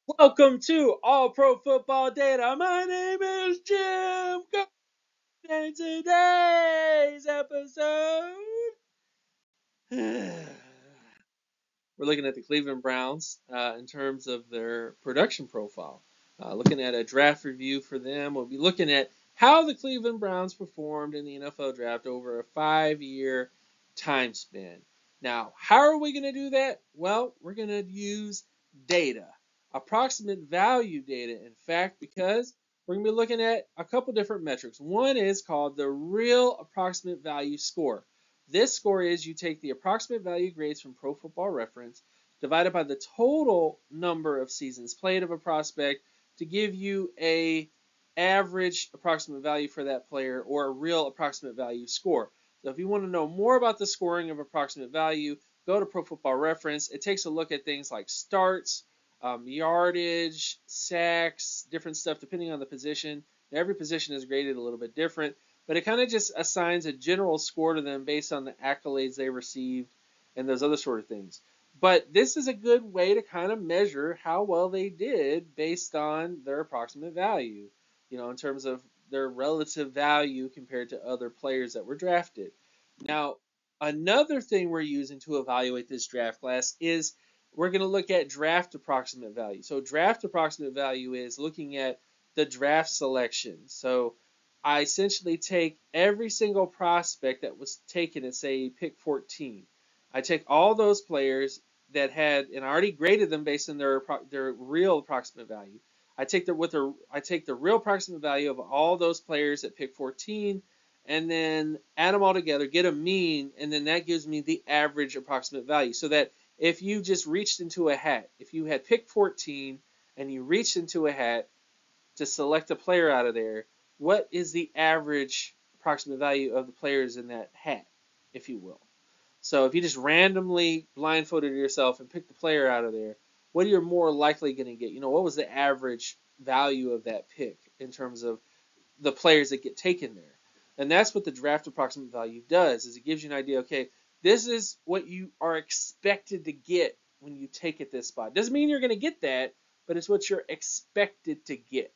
Welcome to All Pro Football Data. My name is Jim. And today's episode, we're looking at the Cleveland Browns in terms of their production profile. Looking at a draft review for them. We'll be looking at how the Cleveland Browns performed in the NFL draft over a 5-year time span. Now, how are we going to do that? Well, we're going to use data, approximate value data, in fact, because we're going to be looking at a couple different metrics. One is called the real approximate value score. This score is you take the approximate value grades from Pro Football Reference divided by the total number of seasons played of a prospect to give you a average approximate value for that player or a real approximate value score. So if you want to know more about the scoring of approximate value, go to Pro Football Reference. It takes a look at things like starts, yardage, sacks, different stuff depending on the position. Every position is graded a little bit different, but it kind of just assigns a general score to them based on the accolades they received and those other sort of things. But this is a good way to kind of measure how well they did based on their approximate value, in terms of their relative value compared to other players that were drafted. Now, another thing we're using to evaluate this draft class is we're going to look at draft approximate value. So draft approximate value is looking at the draft selection. So I essentially take every single prospect that was taken at, say, pick 14. I take all those players that had, and I already graded them based on their real approximate value. I take the real approximate value of all those players at pick 14, and then add them all together, get a mean, and then that gives me the average approximate value. So that if you just reached into a hat, if you had pick 14 and you reached into a hat to select a player out of there, what is the average approximate value of the players in that hat, if you will? So if you just randomly blindfolded yourself and picked the player out of there, what are you more likely going to get? What was the average value of that pick in terms of the players that get taken there? And that's what the draft approximate value does, is it gives you an idea, okay, this is what you are expected to get when you take at this spot. Doesn't mean you're going to get that, but it's what you're expected to get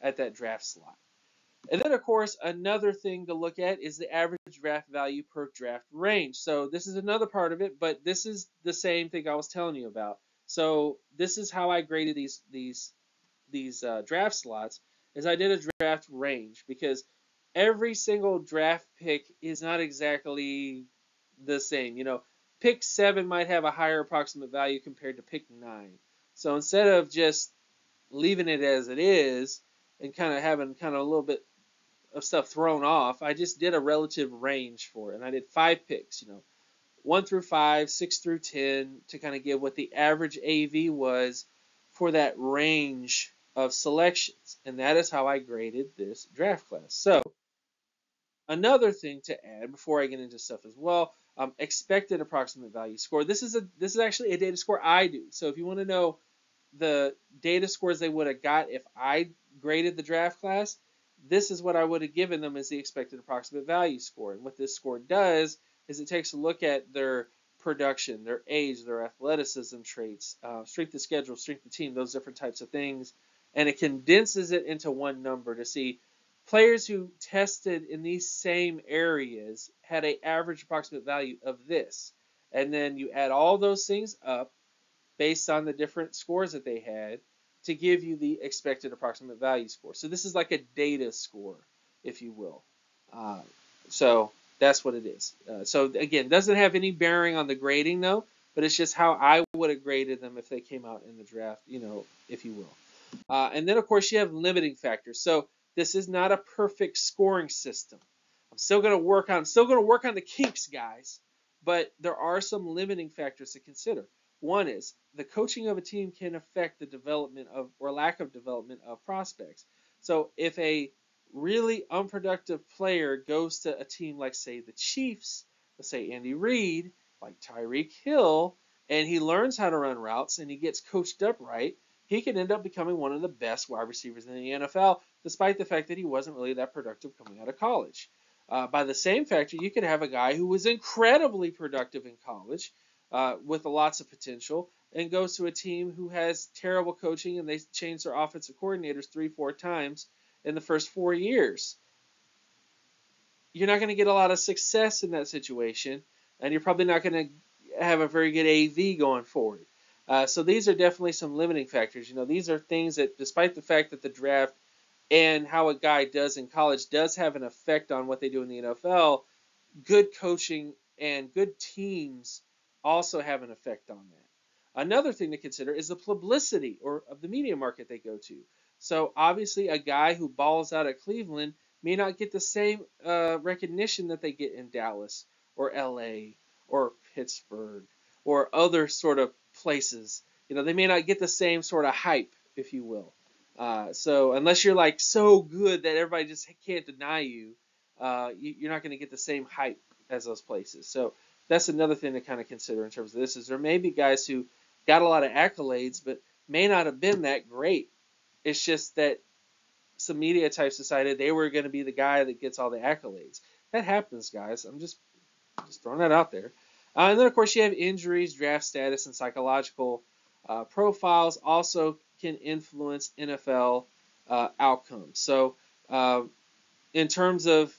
at that draft slot. And then, of course, another thing to look at is the average draft value per draft range. So this is another part of it, but this is the same thing I was telling you about. So this is how I graded these draft slots, is I did a draft range, because every single draft pick is not exactly the same. Pick 7 might have a higher approximate value compared to pick 9. So instead of just leaving it as it is and kind of having kind of a little bit of stuff thrown off, I just did a relative range for it. And I did 5 picks, 1 through 5, 6 through 10, to kind of give what the average AV was for that range of selections. And that is how I graded this draft class. So another thing to add before I get into stuff as well, expected approximate value score. This is actually a data score I do. So if you want to know the data scores they would have got if I graded the draft class, this is what I would have given them as the expected approximate value score. And what this score does is it takes a look at their production, their age, their athleticism traits, strength of schedule, strength of team, those different types of things, and it condenses it into one number to see players who tested in these same areas had an average approximate value of this. And then you add all those things up based on the different scores that they had to give you the expected approximate value score. So this is like a data score, if you will. So that's what it is. So again, doesn't have any bearing on the grading though, but it's just how I would have graded them if they came out in the draft, if you will. And then of course you have limiting factors. So this is not a perfect scoring system. I'm still going to work on the kinks, guys, but there are some limiting factors to consider. One is the coaching of a team can affect the development of, or lack of development of, prospects. So if a really unproductive player goes to a team like, say, the Chiefs, let's say Andy Reid, like Tyreek Hill, and he learns how to run routes and he gets coached up right, he can end up becoming one of the best wide receivers in the NFL, despite the fact that he wasn't really that productive coming out of college. By the same factor, you could have a guy who was incredibly productive in college, with lots of potential, and goes to a team who has terrible coaching and they change their offensive coordinators 3-4 times in the first 4 years. You're not going to get a lot of success in that situation, and you're probably not going to have a very good AV going forward. So these are definitely some limiting factors. These are things that, despite the fact that the draft and how a guy does in college does have an effect on what they do in the NFL, good coaching and good teams also have an effect on that. Another thing to consider is the publicity or of the media market they go to. So obviously, a guy who balls out at Cleveland may not get the same recognition that they get in Dallas or LA or Pittsburgh or other sort of places. They may not get the same sort of hype, if you will. So unless you're like so good that everybody just can't deny you, you're not going to get the same hype as those places. So that's another thing to kind of consider in terms of this, is there may be guys who got a lot of accolades but may not have been that great. It's just that some media types decided they were going to be the guy that gets all the accolades. That happens, guys. I'm just throwing that out there. And then, of course, you have injuries, draft status, and psychological profiles also can influence NFL outcomes. So in terms of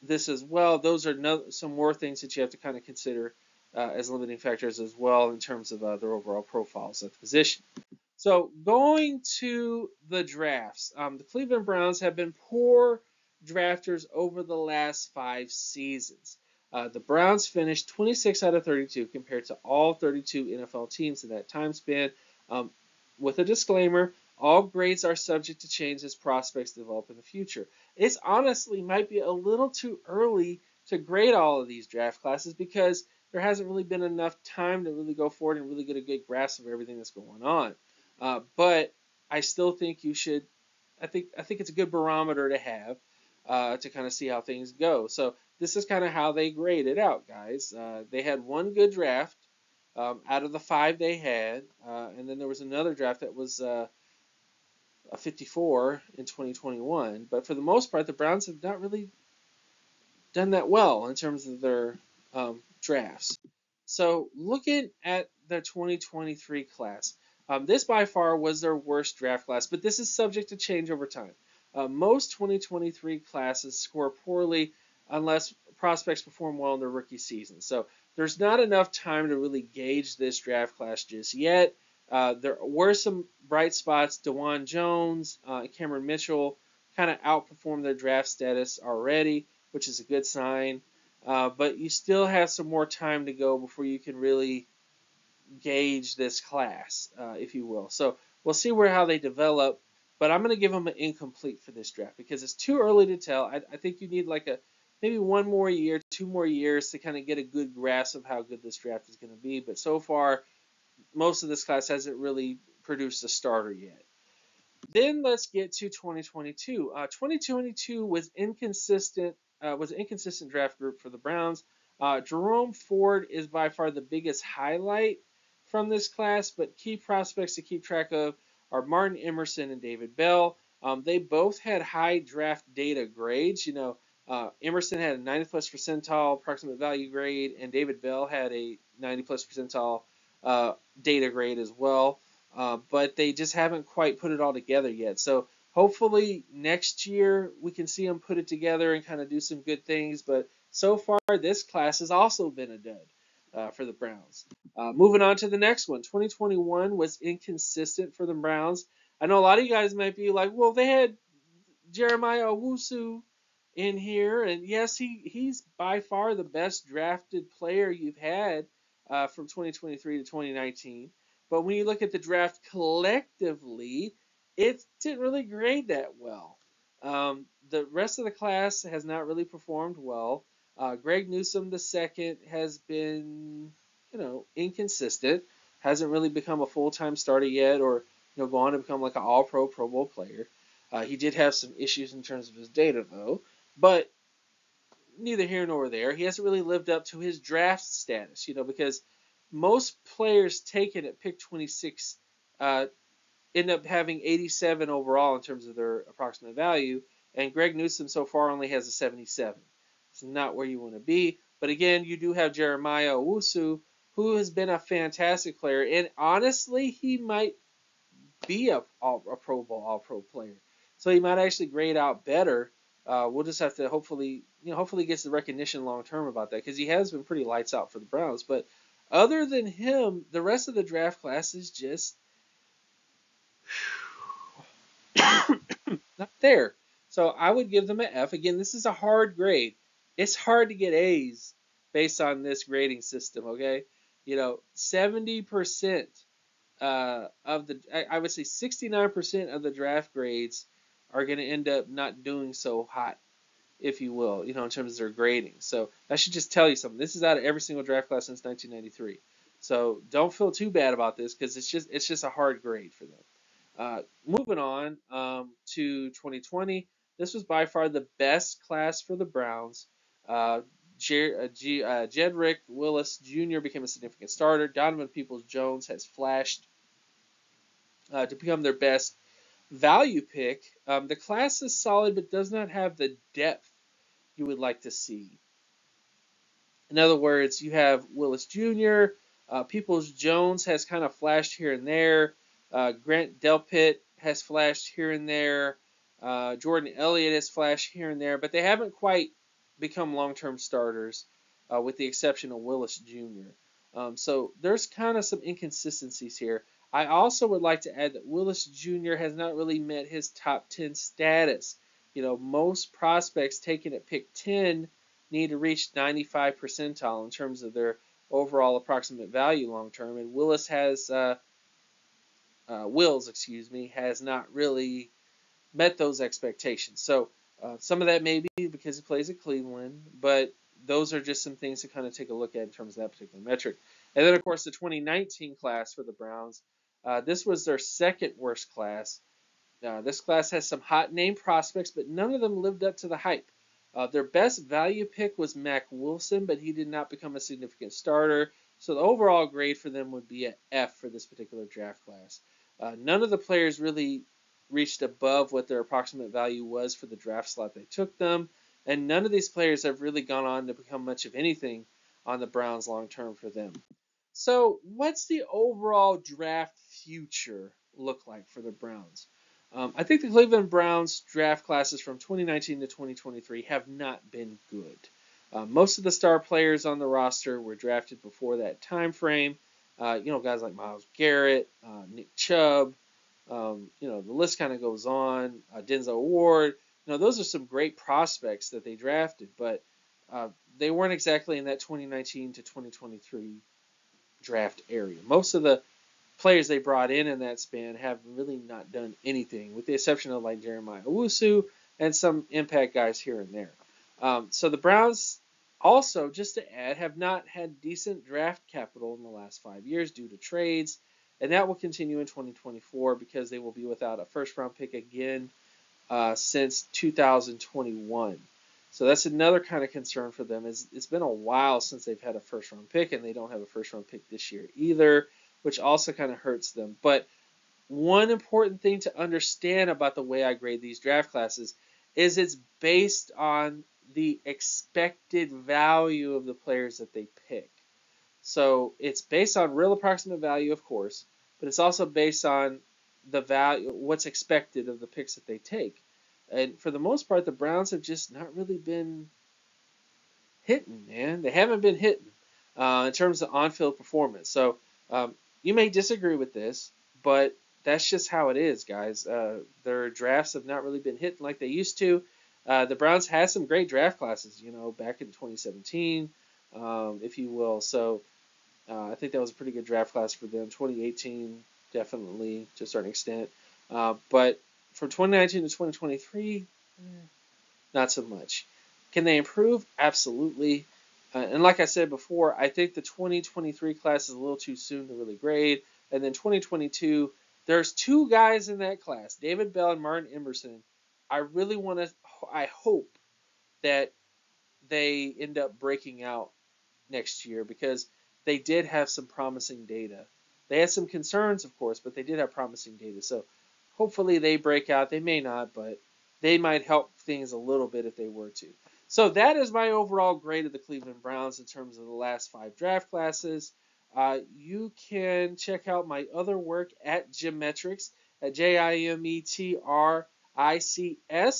this as well, those are some more things that you have to kind of consider as limiting factors as well in terms of their overall profiles at the position. So going to the drafts, the Cleveland Browns have been poor drafters over the last 5 seasons. The Browns finished 26 out of 32 compared to all 32 NFL teams in that time span. With a disclaimer, all grades are subject to change as prospects develop in the future. It's honestly might be a little too early to grade all of these draft classes because there hasn't really been enough time to really go forward and really get a good grasp of everything that's going on. But I still think you should. I think it's a good barometer to have to kind of see how things go. So this is kind of how they grade it out, guys. They had one good draft out of the 5 they had, and then there was another draft that was a 54 in 2021. But for the most part, the Browns have not really done that well in terms of their drafts. So looking at the 2023 class, this by far was their worst draft class, but this is subject to change over time. Most 2023 classes score poorly unless prospects perform well in their rookie season. So there's not enough time to really gauge this draft class just yet. There were some bright spots. DeJuan Jones, Cameron Mitchell kind of outperformed their draft status already, which is a good sign. But you still have some more time to go before you can really gauge this class, if you will. So we'll see how they develop. But I'm going to give them an incomplete for this draft because it's too early to tell. I think you need like maybe 1 more year, 2 more years to kind of get a good grasp of how good this draft is going to be. But so far, most of this class hasn't really produced a starter yet. Then let's get to 2022. 2022 was inconsistent. Was an inconsistent draft group for the Browns. Jerome Ford is by far the biggest highlight from this class, but key prospects to keep track of are Martin Emerson and David Bell. They both had high draft data grades. Emerson had a 90 plus percentile approximate value grade, and David Bell had a 90 plus percentile data grade as well. But they just haven't quite put it all together yet. So hopefully next year we can see them put it together and kind of do some good things. But so far, this class has also been a dud for the Browns. Moving on to the next one, 2021 was inconsistent for the Browns. I know a lot of you guys might be like, well, they had Jeremiah Owusu in here, and yes, he's by far the best drafted player you've had from 2023 to 2019. But when you look at the draft collectively, it didn't really grade that well. The rest of the class has not really performed well. Greg Newsome II has been, inconsistent. Hasn't really become a full-time starter yet, or go on to become like an All-Pro, Pro Bowl player. He did have some issues in terms of his data, though. But neither here nor there. He hasn't really lived up to his draft status, because most players taken at pick 26 end up having 87 overall in terms of their approximate value, and Greg Newsome so far only has a 77. It's not where you want to be. But again, you do have Jeremiah Owusu, who has been a fantastic player, and honestly, he might be a Pro Bowl All Pro player. So he might actually grade out better. We'll just have to hopefully, hopefully he gets the recognition long term about that because he has been pretty lights out for the Browns. But other than him, the rest of the draft class is just not there. So I would give them an F. Again, this is a hard grade. It's hard to get A's based on this grading system. Okay, 70% of the, I would say 69% of the draft grades are going to end up not doing so hot, if you will, in terms of their grading. So that should just tell you something. This is out of every single draft class since 1993. So don't feel too bad about this because it's just a hard grade for them. Moving on to 2020, this was by far the best class for the Browns. Jedrick Willis Jr. became a significant starter. Donovan Peoples-Jones has flashed to become their best value pick. The class is solid but does not have the depth you would like to see. In other words, you have Willis Jr., Peoples-Jones has kind of flashed here and there. Grant Delpit has flashed here and there. Jordan Elliott has flashed here and there, but they haven't quite become long-term starters, with the exception of Willis Jr. So there's kind of some inconsistencies here. I also would like to add that Willis Jr. has not really met his top 10 status. Most prospects taken at pick 10 need to reach 95 percentile in terms of their overall approximate value long term, and Wills, has not really met those expectations. So some of that may be because he plays at Cleveland, but those are just some things to kind of take a look at in terms of that particular metric. And then, of course, the 2019 class for the Browns. This was their second worst class. This class has some hot name prospects, but none of them lived up to the hype. Their best value pick was Mack Wilson, but he did not become a significant starter. So the overall grade for them would be an F for this particular draft class. None of the players really reached above what their approximate value was for the draft slot they took them, and none of these players have really gone on to become much of anything on the Browns long term for them. So what's the overall draft future look like for the Browns? I think the Cleveland Browns draft classes from 2019 to 2023 have not been good. Most of the star players on the roster were drafted before that time frame. Guys like Myles Garrett, Nick Chubb, the list kind of goes on. Denzel Ward. Those are some great prospects that they drafted, but they weren't exactly in that 2019 to 2023 draft area. Most of the players they brought in that span have really not done anything, with the exception of like Jeremiah Owusu and some impact guys here and there. So the Browns also, just to add, have not had decent draft capital in the last 5 years due to trades, and that will continue in 2024 because they will be without a first-round pick again since 2021. So that's another kind of concern for them. It's been a while since they've had a first-round pick, and they don't have a first-round pick this year either, which also kind of hurts them. But one important thing to understand about the way I grade these draft classes is it's based on the expected value of the players that they pick. So it's based on real approximate value, of course, but it's also based on the value, what's expected of the picks that they take. And for the most part, the Browns have just not really been hitting, man. They haven't been hitting in terms of on-field performance. So you may disagree with this, but that's just how it is, guys. Their drafts have not really been hitting like they used to. The Browns had some great draft classes, back in 2017, if you will. So I think that was a pretty good draft class for them. 2018, definitely, to a certain extent. But from 2019 to 2023, not so much. Can they improve? Absolutely. And like I said before, I think the 2023 class is a little too soon to really grade. And then 2022, there's two guys in that class, David Bell and Martin Emerson. I hope that they end up breaking out next year because they did have some promising data. They had some concerns, of course, but they did have promising data. So hopefully they break out. They may not, but they might help things a little bit if they were to. So that is my overall grade of the Cleveland Browns in terms of the last 5 draft classes. You can check out my other work at Geometrics at Jimetrics.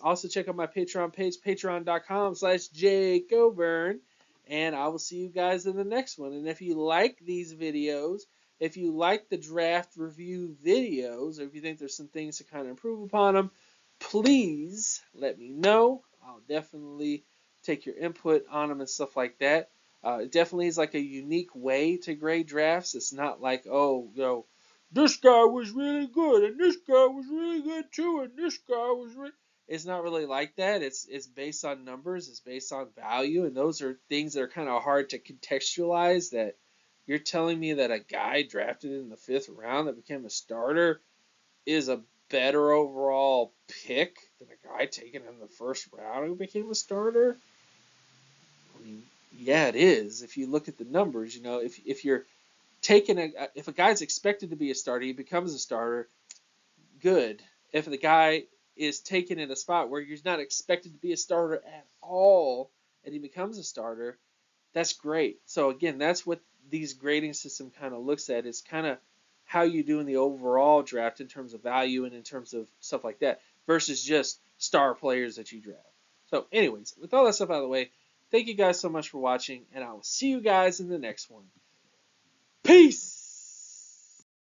Also check out my Patreon page, patreon.com/jcoburn. And I will see you guys in the next one. And if you like these videos, if you like the draft review videos, or if you think there's some things to kind of improve upon them, please let me know. I'll definitely take your input on them and stuff like that. It definitely is like a unique way to grade drafts. It's not like, oh, this guy was really good, and this guy was really good too, and this guy was really. It's not really like that. It's based on numbers. It's based on value, and those are things that are kind of hard to contextualize. That you're telling me that a guy drafted in the 5th round that became a starter is a better overall pick than a guy taken in the 1st round who became a starter? I mean, yeah, it is. If you look at the numbers, if you're taking if a guy's expected to be a starter, he becomes a starter. Good. If the guy is taken in a spot where he's not expected to be a starter at all, and he becomes a starter, that's great. So again, that's what these grading system kind of looks at. Is kind of how you do in the overall draft in terms of value and in terms of stuff like that, versus just star players that you draft. So anyways, with all that stuff out of the way, thank you guys so much for watching, and I will see you guys in the next one. Peace!